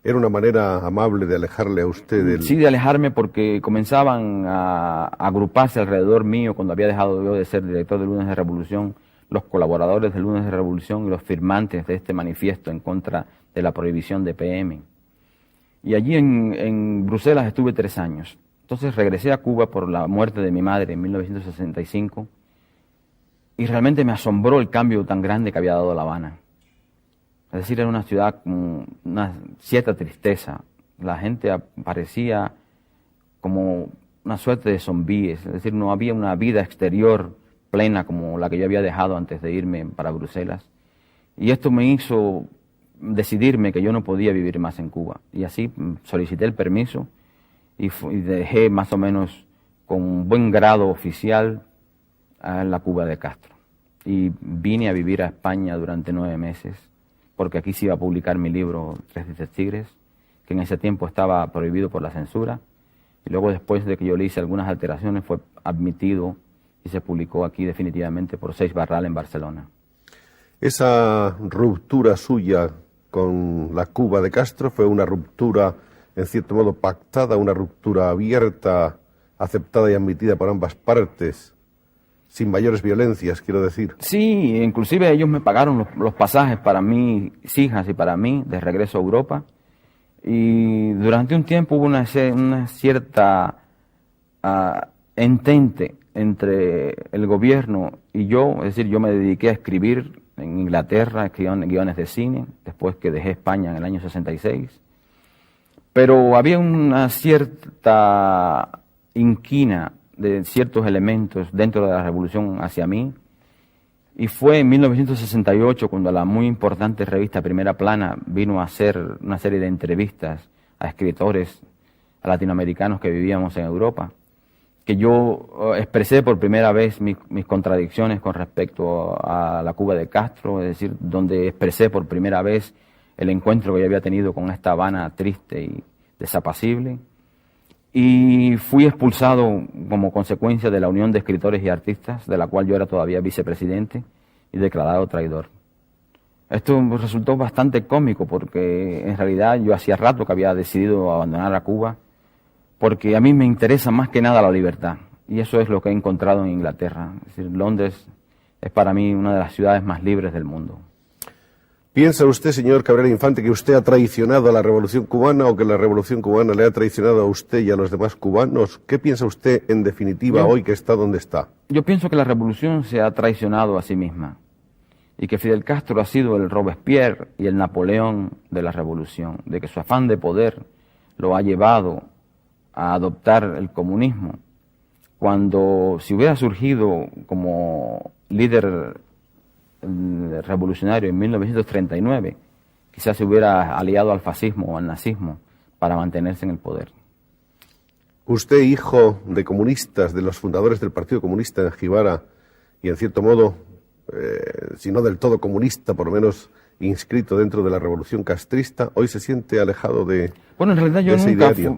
[SPEAKER 1] ¿Era una manera amable de alejarle a usted del...? Sí, de alejarme, porque comenzaban a agruparse alrededor mío cuando había dejado yo de ser director de Lunes de Revolución, los colaboradores de Lunes de Revolución y los firmantes de este manifiesto en contra de la prohibición de PM. Y allí en Bruselas estuve 3 años. Entonces regresé a Cuba por la muerte de mi madre en 1965 y realmente me asombró el cambio tan grande que había dado La Habana. Es decir, era una ciudad con una cierta tristeza. La gente parecía como una suerte de zombíes, es decir, no había una vida exterior plena como la que yo había dejado antes de irme para Bruselas. Y esto me hizo decidirme que yo no podía vivir más en Cuba. Y así solicité el permiso y dejé más o menos con un buen grado oficial a la Cuba de Castro. Y vine a vivir a España durante 9 meses, porque aquí se iba a publicar mi libro Tres Tristes Tigres, que en ese tiempo estaba prohibido por la censura. Y luego, después de que yo le hice algunas alteraciones, fue admitido y se publicó aquí definitivamente por Seix Barral en Barcelona. Esa ruptura suya con la Cuba de Castro fue una ruptura, en cierto modo, pactada, una ruptura abierta, aceptada y admitida por ambas partes, sin mayores violencias, quiero decir. Sí, inclusive ellos me pagaron los pasajes para mis hijas y para mí de regreso a Europa. Y durante un tiempo hubo una cierta entente entre el gobierno y yo, es decir, yo me dediqué a escribir en Inglaterra, escribí guiones de cine, después que dejé España en el año 66. Pero había una cierta inquina de ciertos elementos dentro de la revolución hacia mí, y fue en 1968 cuando la muy importante revista Primera Plana vino a hacer una serie de entrevistas a escritores latinoamericanos que vivíamos en Europa, que yo expresé por primera vez mis contradicciones con respecto a la Cuba de Castro, es decir, donde expresé por primera vez el encuentro que yo había tenido con esta Habana triste y desapacible. Y fui expulsado como consecuencia de la Unión de Escritores y Artistas, de la cual yo era todavía vicepresidente,
[SPEAKER 2] y declarado traidor. Esto resultó bastante cómico porque en realidad yo hacía rato que había decidido abandonar a Cuba, porque a mí me interesa más que nada la libertad, y eso es lo que he encontrado en Inglaterra. Es decir, Londres es para mí una de las ciudades más libres del mundo.
[SPEAKER 1] ¿Piensa usted, señor Cabrera Infante, que usted ha traicionado a la Revolución Cubana o que la Revolución Cubana le ha traicionado a usted y a los demás cubanos? ¿Qué piensa usted, en definitiva, hoy que está donde está?
[SPEAKER 2] Yo pienso que la revolución se ha traicionado a sí misma y que Fidel Castro ha sido el Robespierre y el Napoleón de la revolución, de que su afán de poder lo ha llevado a adoptar el comunismo, cuando si hubiera surgido como líder revolucionario en 1939, quizás se hubiera aliado al fascismo o al nazismo para mantenerse en el poder.
[SPEAKER 1] Usted, hijo de comunistas, de los fundadores del Partido Comunista en Jibara, y en cierto modo, si no del todo comunista, por lo menos inscrito dentro de la revolución castrista, hoy se siente alejado de...
[SPEAKER 2] Bueno, en realidad yo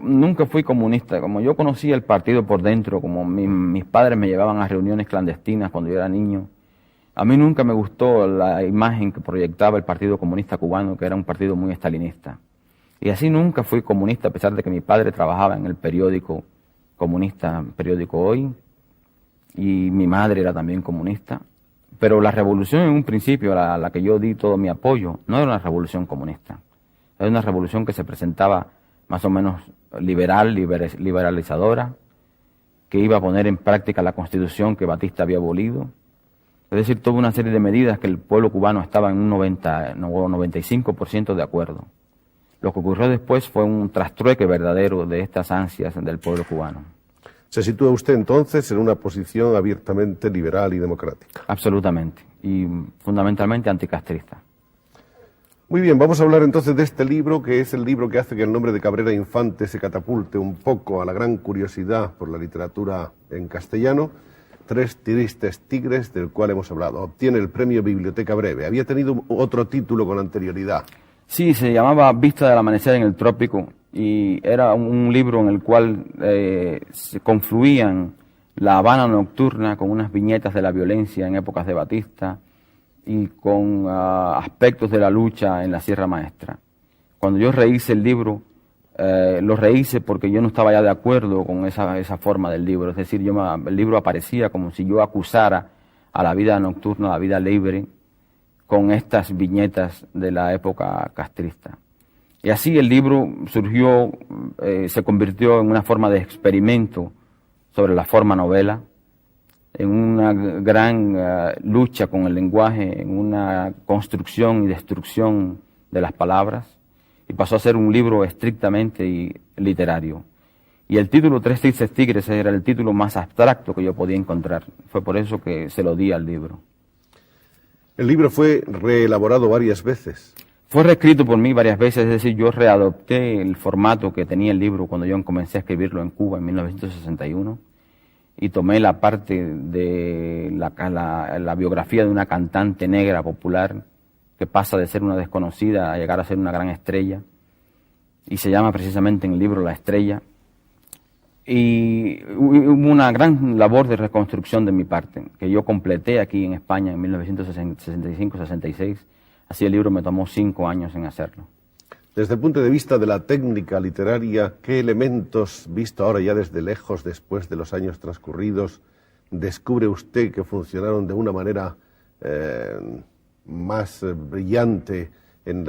[SPEAKER 2] nunca fui comunista. Como yo conocía el partido por dentro, como mis padres me llevaban a reuniones clandestinas cuando yo era niño, a mí nunca me gustó la imagen que proyectaba el Partido Comunista Cubano, que era un partido muy estalinista. Y así nunca fui comunista, a pesar de que mi padre trabajaba en el periódico comunista, periódico Hoy, y mi madre era también comunista. Pero la revolución en un principio, a la que yo di todo mi apoyo, no era una revolución comunista. Era una revolución que se presentaba más o menos liberalizadora, que iba a poner en práctica la Constitución que Batista había abolido. Es decir, toda una serie de medidas que el pueblo cubano estaba en un 95% de acuerdo. Lo que ocurrió después fue un trastrueque verdadero de estas ansias del pueblo cubano.
[SPEAKER 1] ¿Se sitúa usted entonces en una posición abiertamente liberal y democrática?
[SPEAKER 2] Absolutamente, y fundamentalmente anticastrista.
[SPEAKER 1] Muy bien, vamos a hablar entonces de este libro, que es el libro que hace que el nombre de Cabrera Infante se catapulte un poco a la gran curiosidad por la literatura en castellano. Tres tristes tigres, del cual hemos hablado. Obtiene el premio Biblioteca Breve. Había tenido otro título con anterioridad.
[SPEAKER 2] Sí, se llamaba Vista del amanecer en el trópico, y era un libro en el cual se confluían la Habana nocturna con unas viñetas de la violencia en épocas de Batista y con aspectos de la lucha en la Sierra Maestra. Cuando yo rehice el libro, lo rehice porque yo no estaba ya de acuerdo con esa forma del libro. Es decir, el libro aparecía como si yo acusara a la vida nocturna, a la vida libre, con estas viñetas de la época castrista. Y así el libro surgió, se convirtió en una forma de experimento sobre la forma novela, en una gran lucha con el lenguaje, en una construcción y destrucción de las palabras, y pasó a ser un libro estrictamente literario. Y el título Tres tristes tigres era el título más abstracto que yo podía encontrar. Fue por eso que se lo di al libro.
[SPEAKER 1] El libro fue reelaborado varias veces.
[SPEAKER 2] Fue reescrito por mí varias veces, es decir, yo readopté el formato que tenía el libro cuando yo comencé a escribirlo en Cuba en 1961 y tomé la parte de la biografía de una cantante negra popular que pasa de ser una desconocida a llegar a ser una gran estrella, y se llama precisamente en el libro La Estrella. Y hubo una gran labor de reconstrucción de mi parte, que yo completé aquí en España en 1965-66. Así el libro me tomó 5 años en hacerlo.
[SPEAKER 1] Desde el punto de vista de la técnica literaria, ¿qué elementos, visto ahora ya desde lejos, después de los años transcurridos, descubre usted que funcionaron de una manera más brillante en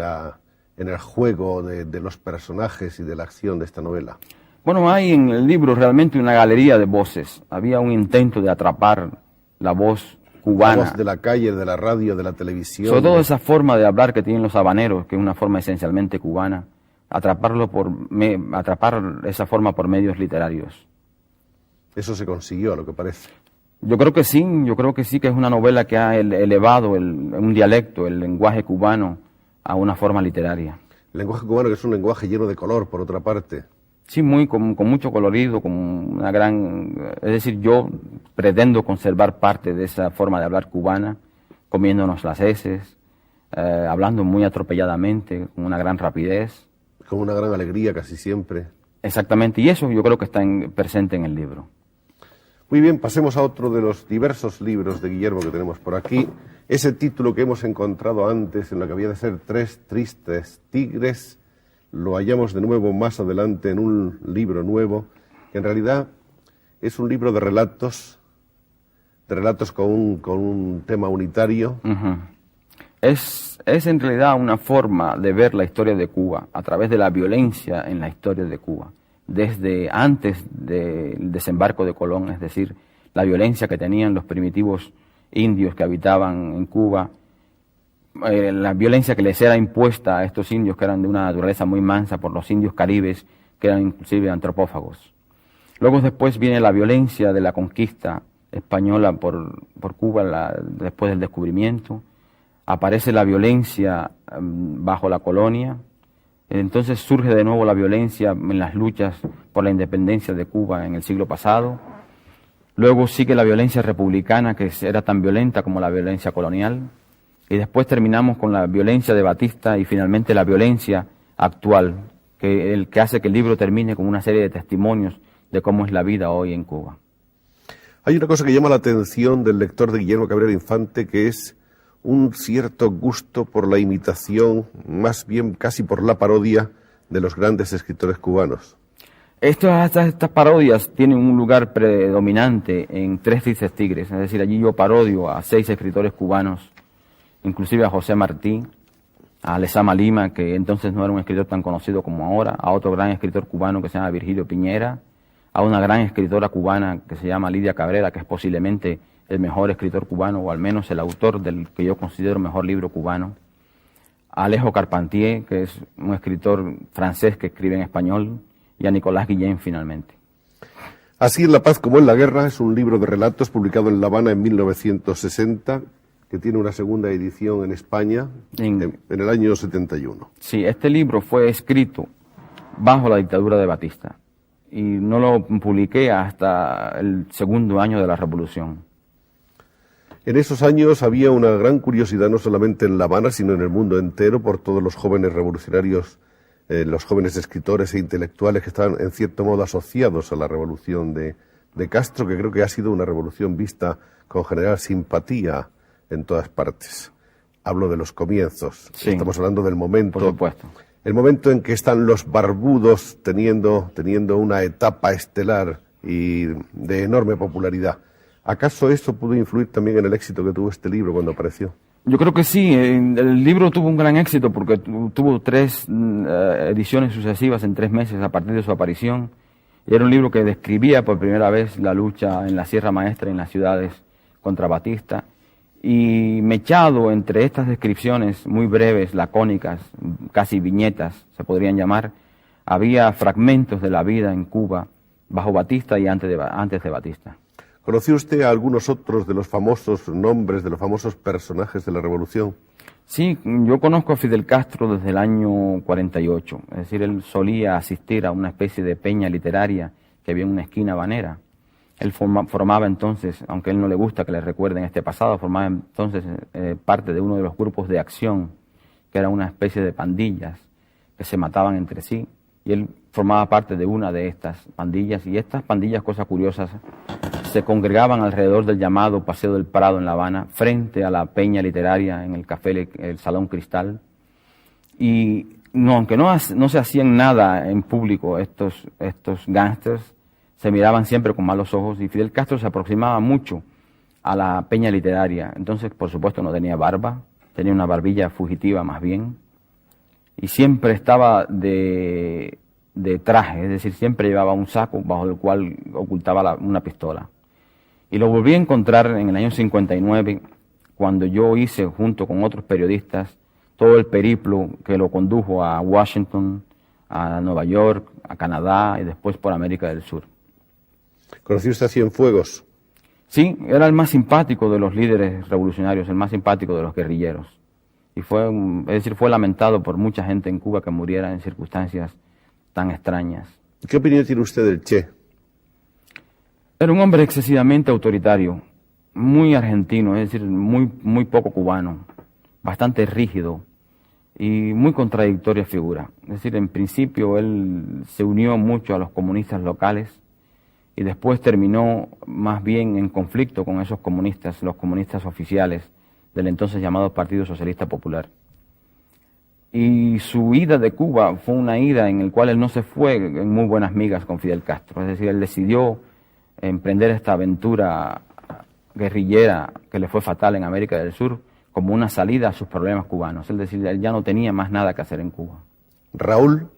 [SPEAKER 1] el juego de los personajes y de la acción de esta novela?
[SPEAKER 2] Bueno, hay en el libro realmente una galería de voces. Había un intento de atrapar la voz cubana.
[SPEAKER 1] La voz de la calle, de la radio, de la televisión.
[SPEAKER 2] Sobre todo esa forma de hablar que tienen los habaneros, que es una forma esencialmente cubana, atrapar esa forma por medios literarios.
[SPEAKER 1] Eso se consiguió, a lo que parece.
[SPEAKER 2] Yo creo que sí, que es una novela que ha elevado un dialecto, el lenguaje cubano, a una forma literaria.
[SPEAKER 1] El lenguaje cubano, que es un lenguaje lleno de color, por otra parte.
[SPEAKER 2] Sí, con mucho colorido, con una gran... Es decir, yo pretendo conservar parte de esa forma de hablar cubana, comiéndonos las heces, hablando muy atropelladamente, con una gran rapidez.
[SPEAKER 1] Con una gran alegría casi siempre.
[SPEAKER 2] Exactamente, y eso yo creo que está presente en el libro.
[SPEAKER 1] Muy bien, pasemos a otro de los diversos libros de Guillermo que tenemos por aquí. Ese título que hemos encontrado antes en lo que había de ser 3 tristes tigres, lo hallamos de nuevo más adelante en un libro nuevo, que en realidad es un libro de relatos con un tema unitario.
[SPEAKER 2] Uh-huh. Es en realidad una forma de ver la historia de Cuba a través de la violencia en la historia de Cuba, desde antes del desembarco de Colón, es decir, la violencia que tenían los primitivos indios que habitaban en Cuba, la violencia que les era impuesta a estos indios que eran de una naturaleza muy mansa por los indios caribes, que eran inclusive antropófagos. Luego después viene la violencia de la conquista española por Cuba después del descubrimiento. Aparece la violencia bajo la colonia. Entonces surge de nuevo la violencia en las luchas por la independencia de Cuba en el siglo pasado. Luego sigue la violencia republicana, que era tan violenta como la violencia colonial. Y después terminamos con la violencia de Batista y finalmente la violencia actual, que hace que el libro termine con una serie de testimonios de cómo es la vida hoy en Cuba.
[SPEAKER 1] Hay una cosa que llama la atención del lector de Guillermo Cabrera Infante, que es un cierto gusto por la imitación, más bien casi por la parodia de los grandes escritores cubanos.
[SPEAKER 2] Estas parodias tienen un lugar predominante en 3 tristes tigres, es decir, allí yo parodio a 6 escritores cubanos, inclusive a José Martí, a Lezama Lima, que entonces no era un escritor tan conocido como ahora, a otro gran escritor cubano que se llama Virgilio Piñera, a una gran escritora cubana que se llama Lidia Cabrera, que es posiblemente el mejor escritor cubano, o al menos el autor del que yo considero mejor libro cubano, a Alejo Carpentier, que es un escritor francés que escribe en español, y a Nicolás Guillén finalmente.
[SPEAKER 1] Así en la paz como en la guerra es un libro de relatos publicado en La Habana en 1960, que tiene una segunda edición en España en el año 71.
[SPEAKER 2] Sí, este libro fue escrito bajo la dictadura de Batista y no lo publiqué hasta el segundo año de la Revolución.
[SPEAKER 1] En esos años había una gran curiosidad no solamente en La Habana, sino en el mundo entero por todos los jóvenes revolucionarios, los jóvenes escritores e intelectuales que estaban en cierto modo asociados a la revolución de Castro, que creo que ha sido una revolución vista con general simpatía en todas partes. Hablo de los comienzos. Sí, estamos hablando del momento.
[SPEAKER 2] Por supuesto.
[SPEAKER 1] El momento en que están los barbudos teniendo una etapa estelar y de enorme popularidad. ¿Acaso eso pudo influir también en el éxito que tuvo este libro cuando apareció?
[SPEAKER 2] Yo creo que sí. El libro tuvo un gran éxito porque tuvo 3 ediciones sucesivas en 3 meses a partir de su aparición. Y era un libro que describía por primera vez la lucha en la Sierra Maestra y en las ciudades contra Batista. Y mechado entre estas descripciones muy breves, lacónicas, casi viñetas se podrían llamar, había fragmentos de la vida en Cuba bajo Batista y antes de Batista.
[SPEAKER 1] ¿Conoció usted a algunos otros de los famosos nombres, de los famosos personajes de la Revolución?
[SPEAKER 2] Sí, yo conozco a Fidel Castro desde el año 48, es decir, él solía asistir a una especie de peña literaria que había en una esquina habanera. Él formaba entonces, aunque a él no le gusta que le recuerden este pasado, formaba entonces parte de uno de los grupos de acción, que era una especie de pandillas que se mataban entre sí, y él formaba parte de una de estas pandillas, y estas pandillas, cosas curiosas, se congregaban alrededor del llamado Paseo del Prado en La Habana, frente a la peña literaria en el café, el Salón Cristal, y aunque no se hacían nada en público estos gángsters, se miraban siempre con malos ojos, y Fidel Castro se aproximaba mucho a la peña literaria. Entonces, por supuesto, no tenía barba, tenía una barbilla fugitiva más bien, y siempre estaba de traje, es decir, siempre llevaba un saco bajo el cual ocultaba una pistola. Y lo volví a encontrar en el año 59, cuando yo hice, junto con otros periodistas, todo el periplo que lo condujo a Washington, a Nueva York, a Canadá y después por América del Sur.
[SPEAKER 1] ¿Conoció usted a Cienfuegos?
[SPEAKER 2] Sí, era el más simpático de los líderes revolucionarios, el más simpático de los guerrilleros. Y fue lamentado por mucha gente en Cuba que muriera en circunstancias tan extrañas.
[SPEAKER 1] ¿Qué opinión tiene usted del Che?
[SPEAKER 2] Era un hombre excesivamente autoritario, muy argentino, es decir, muy poco cubano, bastante rígido y muy contradictoria figura. Es decir, en principio él se unió mucho a los comunistas locales y después terminó más bien en conflicto con esos comunistas, los comunistas oficiales del entonces llamado Partido Socialista Popular. Y su ida de Cuba fue una ida en la cual él no se fue en muy buenas migas con Fidel Castro, es decir, él decidió emprender esta aventura guerrillera que le fue fatal en América del Sur como una salida a sus problemas cubanos, es decir, él ya no tenía más nada que hacer en Cuba.
[SPEAKER 1] Raúl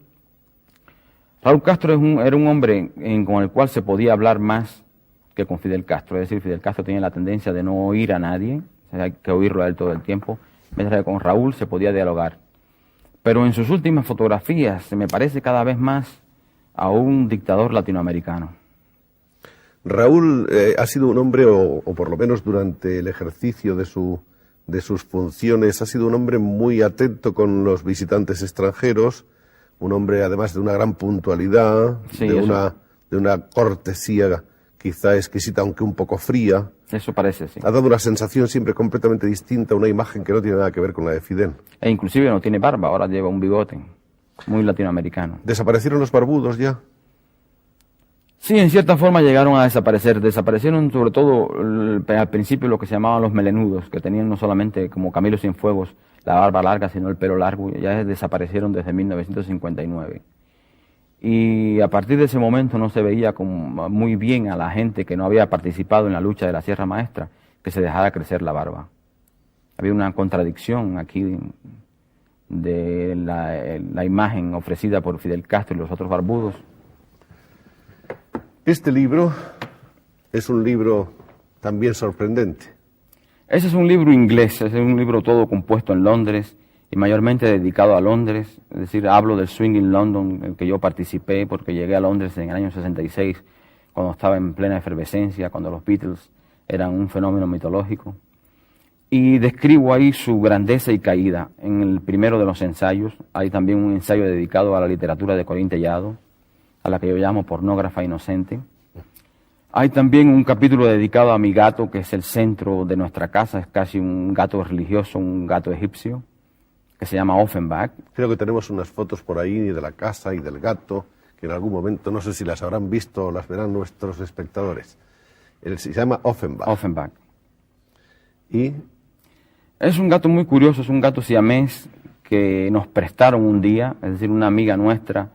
[SPEAKER 2] Castro era un hombre con el cual se podía hablar más que con Fidel Castro, es decir, Fidel Castro tenía la tendencia de no oír a nadie, o sea, hay que oírlo a él todo el tiempo, mientras que con Raúl se podía dialogar. Pero en sus últimas fotografías se me parece cada vez más a un dictador latinoamericano.
[SPEAKER 1] Raúl ha sido un hombre, o por lo menos durante el ejercicio de sus funciones, ha sido un hombre muy atento con los visitantes extranjeros, un hombre además de una gran puntualidad,
[SPEAKER 2] Sí,
[SPEAKER 1] de una cortesía quizá exquisita, aunque un poco fría.
[SPEAKER 2] Eso parece, sí.
[SPEAKER 1] Ha dado una sensación siempre completamente distinta, una imagen que no tiene nada que ver con la de Fidel.
[SPEAKER 2] E inclusive no tiene barba, ahora lleva un bigote, muy latinoamericano.
[SPEAKER 1] ¿Desaparecieron los barbudos ya?
[SPEAKER 2] Sí, en cierta forma llegaron a desaparecer. Desaparecieron sobre todo al principio lo que se llamaban los melenudos, que tenían no solamente como Camilo Cienfuegos la barba larga, sino el pelo largo. Ya desaparecieron desde 1959. Y a partir de ese momento no se veía como muy bien a la gente que no había participado en la lucha de la Sierra Maestra que se dejara crecer la barba. Había una contradicción aquí de la imagen ofrecida por Fidel Castro y los otros barbudos.
[SPEAKER 1] Este libro es un libro también sorprendente.
[SPEAKER 2] Ese es un libro inglés, es un libro todo compuesto en Londres y mayormente dedicado a Londres, es decir, hablo del Swing in London, en el que yo participé porque llegué a Londres en el año 66, cuando estaba en plena efervescencia, cuando los Beatles eran un fenómeno mitológico. Y describo ahí su grandeza y caída. En el primero de los ensayos hay también un ensayo dedicado a la literatura de Corín Tellado, a la que yo llamo pornógrafa inocente. Hay también un capítulo dedicado a mi gato, que es el centro de nuestra casa, es casi un gato religioso, un gato egipcio, que se llama Offenbach.
[SPEAKER 1] Creo que tenemos unas fotos por ahí de la casa y del gato, que en algún momento, no sé si las habrán visto o las verán nuestros espectadores. Él se llama Offenbach.
[SPEAKER 2] Offenbach.
[SPEAKER 1] Y
[SPEAKER 2] es un gato muy curioso, es un gato siamés que nos prestaron un día, es decir, una amiga nuestra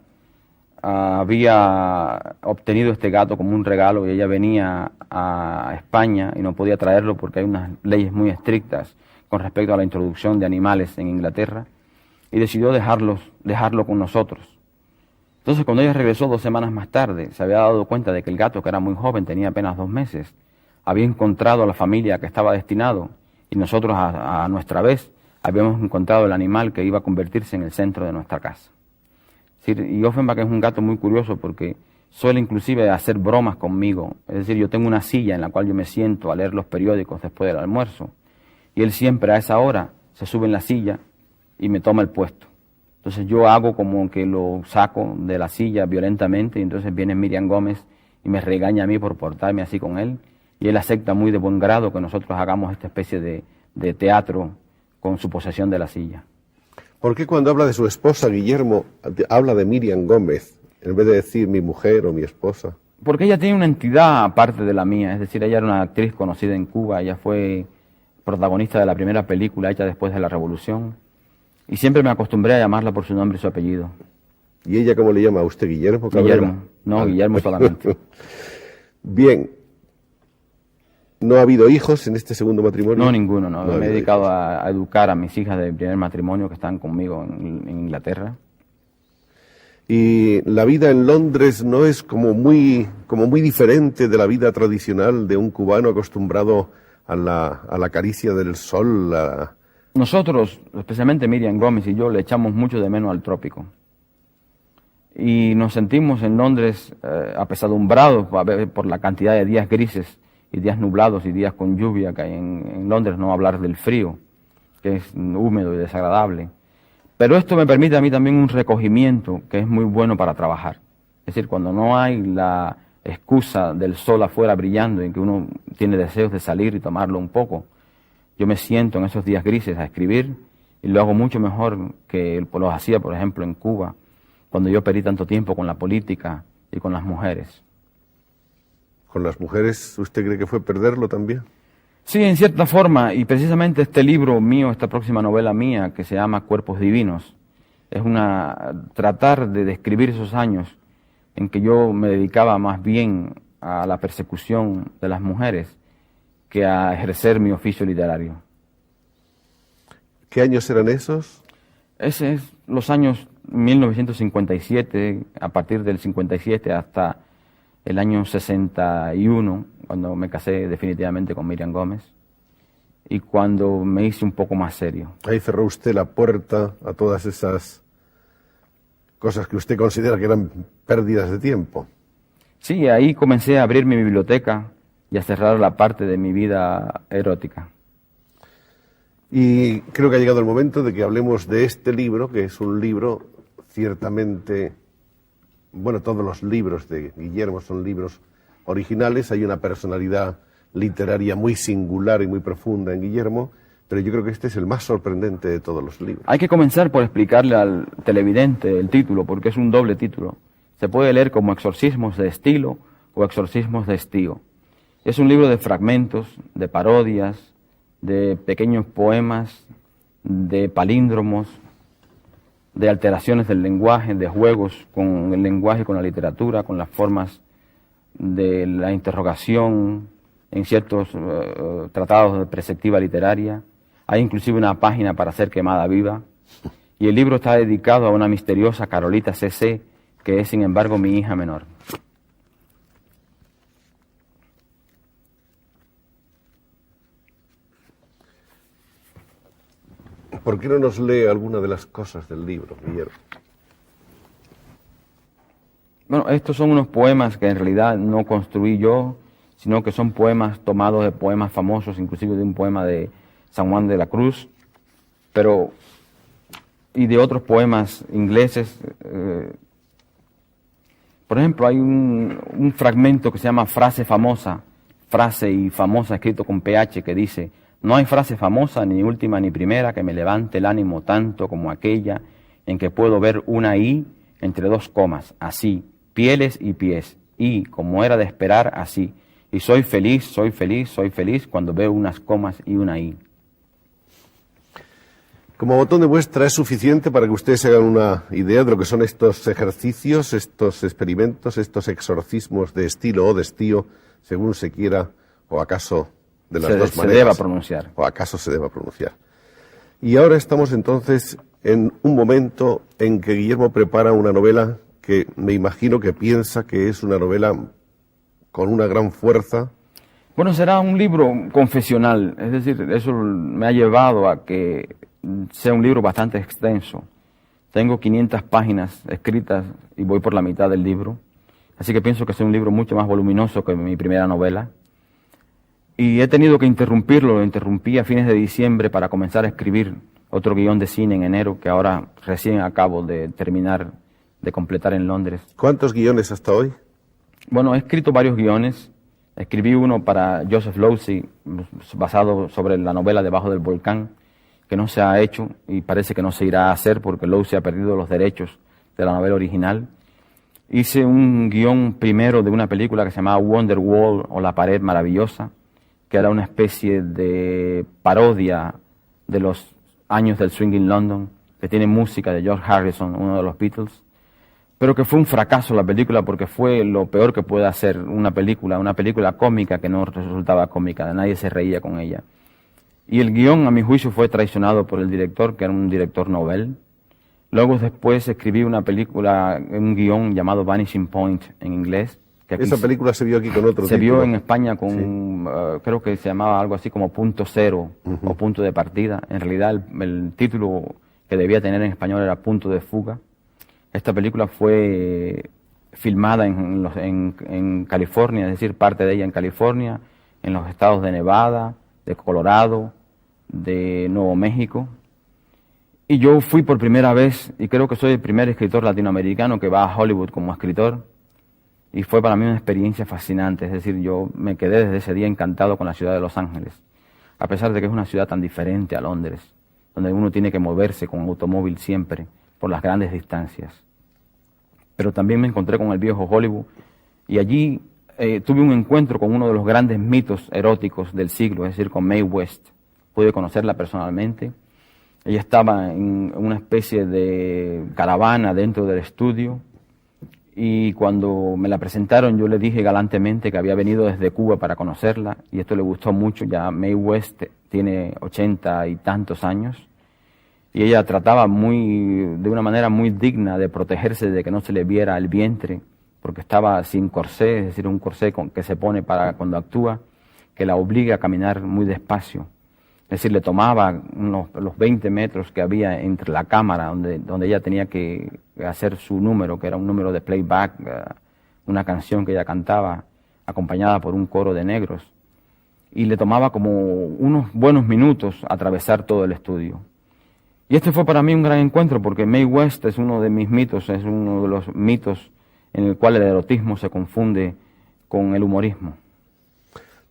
[SPEAKER 2] había obtenido este gato como un regalo y ella venía a España y no podía traerlo porque hay unas leyes muy estrictas con respecto a la introducción de animales en Inglaterra y decidió dejarlo con nosotros. Entonces cuando ella regresó 2 semanas más tarde se había dado cuenta de que el gato, que era muy joven, tenía apenas 2 meses, había encontrado a la familia que estaba destinado y nosotros a nuestra vez habíamos encontrado el animal que iba a convertirse en el centro de nuestra casa. Y Offenbach es un gato muy curioso porque suele inclusive hacer bromas conmigo. Es decir, yo tengo una silla en la cual yo me siento a leer los periódicos después del almuerzo y él siempre a esa hora se sube en la silla y me toma el puesto. Entonces yo hago como que lo saco de la silla violentamente y entonces viene Miriam Gómez y me regaña a mí por portarme así con él y él acepta muy de buen grado que nosotros hagamos esta especie de teatro con su posesión de la silla.
[SPEAKER 1] ¿por qué cuando habla de su esposa, Guillermo, habla de Miriam Gómez, en vez de decir mi mujer o mi esposa?
[SPEAKER 2] Porque ella tiene una entidad aparte de la mía, es decir, ella era una actriz conocida en Cuba, ella fue protagonista de la primera película hecha después de la Revolución, y siempre me acostumbré a llamarla por su nombre y su apellido.
[SPEAKER 1] ¿Y ella cómo le llama a usted, Guillermo Cabrera?
[SPEAKER 2] Guillermo, no, Guillermo solamente.
[SPEAKER 1] Bien. ¿No ha habido hijos en este segundo matrimonio?
[SPEAKER 2] No, ninguno, no.
[SPEAKER 1] No
[SPEAKER 2] Me he
[SPEAKER 1] ha
[SPEAKER 2] dedicado
[SPEAKER 1] hijos.
[SPEAKER 2] a educar a mis hijas del primer matrimonio que están conmigo en Inglaterra.
[SPEAKER 1] Y la vida en Londres no es como muy diferente de la vida tradicional de un cubano acostumbrado a la caricia del sol.
[SPEAKER 2] Nosotros, especialmente Miriam Gómez y yo, le echamos mucho de menos al trópico. Y nos sentimos en Londres apesadumbrados por la cantidad de días grises y días nublados y días con lluvia que hay en Londres, no hablar del frío, que es húmedo y desagradable. Pero esto me permite a mí también un recogimiento que es muy bueno para trabajar. Es decir, cuando no hay la excusa del sol afuera brillando y que uno tiene deseos de salir y tomarlo un poco, yo me siento en esos días grises a escribir y lo hago mucho mejor que lo hacía, por ejemplo, en Cuba, cuando yo perdí tanto tiempo con la política y con las mujeres.
[SPEAKER 1] con las mujeres, ¿usted cree que fue perderlo también?
[SPEAKER 2] Sí, en cierta forma, y precisamente este libro mío, esta próxima novela mía, que se llama Cuerpos Divinos, es tratar de describir esos años en que yo me dedicaba más bien a la persecución de las mujeres que a ejercer mi oficio literario.
[SPEAKER 1] ¿Qué años eran esos?
[SPEAKER 2] Ese es los años 1957, a partir del 57 hasta el año 61, cuando me casé definitivamente con Miriam Gómez, y cuando me hice un poco más serio.
[SPEAKER 1] Ahí cerró usted la puerta a todas esas cosas que usted considera que eran pérdidas de tiempo.
[SPEAKER 2] Sí, ahí comencé a abrir mi biblioteca y a cerrar la parte de mi vida erótica.
[SPEAKER 1] Y creo que ha llegado el momento de que hablemos de este libro, que es un libro ciertamente... Bueno, todos los libros de Guillermo son libros originales, hay una personalidad literaria muy singular y muy profunda en Guillermo, pero yo creo que este es el más sorprendente de todos los libros.
[SPEAKER 2] Hay que comenzar por explicarle al televidente el título, porque es un doble título. Se puede leer como Exorcismos de estilo o Exorcismos de estío. Es un libro de fragmentos, de parodias, de pequeños poemas, de palíndromos, de alteraciones del lenguaje, de juegos con el lenguaje, con la literatura, con las formas de la interrogación en ciertos tratados de perspectiva literaria. Hay inclusive una página para ser quemada viva. Y el libro está dedicado a una misteriosa Carolita C.C., que es sin embargo mi hija menor.
[SPEAKER 1] ¿Por qué no nos lee alguna de las cosas del libro, Guillermo?
[SPEAKER 2] Bueno, estos son unos poemas que en realidad no construí yo, sino que son poemas tomados de poemas famosos, inclusive de un poema de San Juan de la Cruz, y de otros poemas ingleses. Por ejemplo, hay un fragmento que se llama Frase Famosa, frase y famosa escrito con PH, que dice: no hay frase famosa, ni última ni primera, que me levante el ánimo tanto como aquella en que puedo ver una I entre dos comas, así, pieles y pies, y, como era de esperar, así. Y soy feliz, soy feliz, soy feliz cuando veo unas comas y una I.
[SPEAKER 1] Como botón de muestra es suficiente para que ustedes se hagan una idea de lo que son estos ejercicios, estos experimentos, estos exorcismos de estilo o de estío, según se quiera, o acaso de las dos maneras.
[SPEAKER 2] Se deba pronunciar.
[SPEAKER 1] O acaso se deba pronunciar. Y ahora estamos entonces en un momento en que Guillermo prepara una novela que me imagino que piensa que es una novela con una gran fuerza.
[SPEAKER 2] Bueno, será un libro confesional, es decir, eso me ha llevado a que sea un libro bastante extenso. Tengo 500 páginas escritas y voy por la mitad del libro, así que pienso que es un libro mucho más voluminoso que mi primera novela. Y he tenido que interrumpirlo, lo interrumpí a fines de diciembre para comenzar a escribir otro guión de cine en enero, que ahora recién acabo de terminar, de completar en Londres.
[SPEAKER 1] ¿Cuántos guiones hasta hoy?
[SPEAKER 2] Bueno, he escrito varios guiones. Escribí uno para Joseph Losey, basado sobre la novela Debajo del Volcán, que no se ha hecho y parece que no se irá a hacer porque Losey ha perdido los derechos de la novela original. Hice un guión primero de una película que se llamaba Wonderwall, o La Pared Maravillosa, que era una especie de parodia de los años del swing in London, que tiene música de George Harrison, uno de los Beatles, pero que fue un fracaso la película porque fue lo peor que puede hacer una película cómica que no resultaba cómica, nadie se reía con ella. Y el guión, a mi juicio, fue traicionado por el director, que era un director novel. Luego después escribí un guión llamado Vanishing Point en inglés.
[SPEAKER 1] Esa película se vio aquí con otro título.
[SPEAKER 2] Se vio en España con,
[SPEAKER 1] sí.
[SPEAKER 2] Creo que se llamaba algo así como Punto Cero o Punto de Partida. En realidad el título que debía tener en español era Punto de Fuga. Esta película fue filmada en California, es decir, parte de ella en California, en los estados de Nevada, de Colorado, de Nuevo México. Y yo fui por primera vez, y creo que soy el primer escritor latinoamericano que va a Hollywood como escritor. Y fue para mí una experiencia fascinante, es decir, yo me quedé desde ese día encantado con la ciudad de Los Ángeles, a pesar de que es una ciudad tan diferente a Londres, donde uno tiene que moverse con automóvil siempre, por las grandes distancias. Pero también me encontré con el viejo Hollywood, y allí tuve un encuentro con uno de los grandes mitos eróticos del siglo, es decir, con Mae West. Pude conocerla personalmente. Ella estaba en una especie de caravana dentro del estudio y cuando me la presentaron yo le dije galantemente que había venido desde Cuba para conocerla y esto le gustó mucho. Ya Mae West tiene 80 y tantos años y ella trataba de una manera muy digna de protegerse de que no se le viera el vientre porque estaba sin corsé, es decir, un corsé que se pone para cuando actúa, que la obliga a caminar muy despacio. Es decir, le tomaba los 20 metros que había entre la cámara donde ella tenía que hacer su número, que era un número de playback, una canción que ella cantaba acompañada por un coro de negros. Y le tomaba como unos buenos minutos atravesar todo el estudio. Y este fue para mí un gran encuentro porque Mae West es uno de mis mitos, es uno de los mitos en el cual el erotismo se confunde con el humorismo.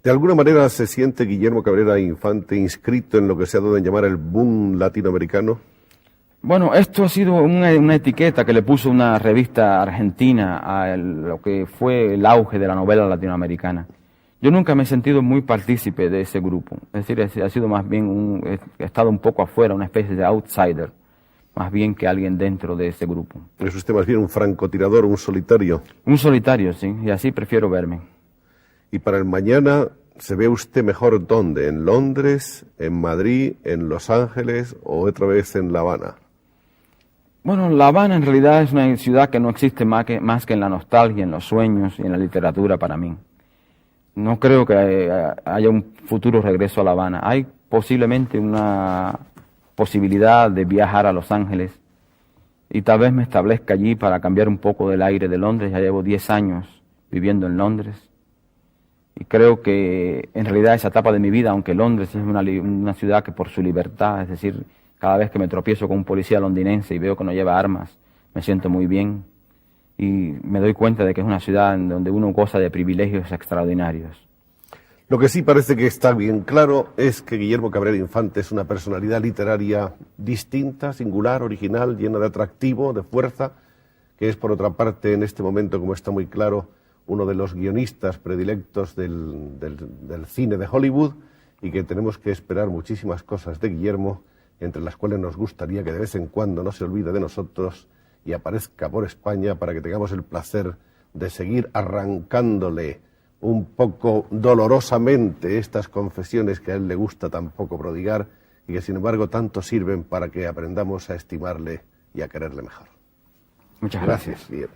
[SPEAKER 1] ¿De alguna manera se siente Guillermo Cabrera Infante inscrito en lo que se ha dado en llamar el boom latinoamericano?
[SPEAKER 2] Bueno, esto ha sido una etiqueta que le puso una revista argentina a lo que fue el auge de la novela latinoamericana. Yo nunca me he sentido muy partícipe de ese grupo, es decir, ha sido más bien he estado un poco afuera, una especie de outsider, más bien que alguien dentro de ese grupo.
[SPEAKER 1] ¿Es usted más bien un francotirador, un solitario?
[SPEAKER 2] Un solitario, sí, y así prefiero verme.
[SPEAKER 1] ¿Y para el mañana se ve usted mejor dónde? ¿En Londres, en Madrid, en Los Ángeles o otra vez en La Habana?
[SPEAKER 2] Bueno, La Habana en realidad es una ciudad que no existe más que en la nostalgia, en los sueños y en la literatura para mí. No creo que haya un futuro regreso a La Habana. Hay posiblemente una posibilidad de viajar a Los Ángeles y tal vez me establezca allí para cambiar un poco del aire de Londres. Ya llevo 10 años viviendo en Londres. Y creo que en realidad esa etapa de mi vida, aunque Londres es una ciudad que por su libertad, es decir, cada vez que me tropiezo con un policía londinense y veo que no lleva armas, me siento muy bien y me doy cuenta de que es una ciudad en donde uno goza de privilegios extraordinarios.
[SPEAKER 1] Lo que sí parece que está bien claro es que Guillermo Cabrera Infante es una personalidad literaria distinta, singular, original, llena de atractivo, de fuerza, que es por otra parte en este momento, como está muy claro, uno de los guionistas predilectos del cine de Hollywood y que tenemos que esperar muchísimas cosas de Guillermo, entre las cuales nos gustaría que de vez en cuando no se olvide de nosotros y aparezca por España para que tengamos el placer de seguir arrancándole un poco dolorosamente estas confesiones que a él le gusta tan poco prodigar y que sin embargo tanto sirven para que aprendamos a estimarle y a quererle mejor.
[SPEAKER 2] Muchas gracias.
[SPEAKER 1] Guillermo.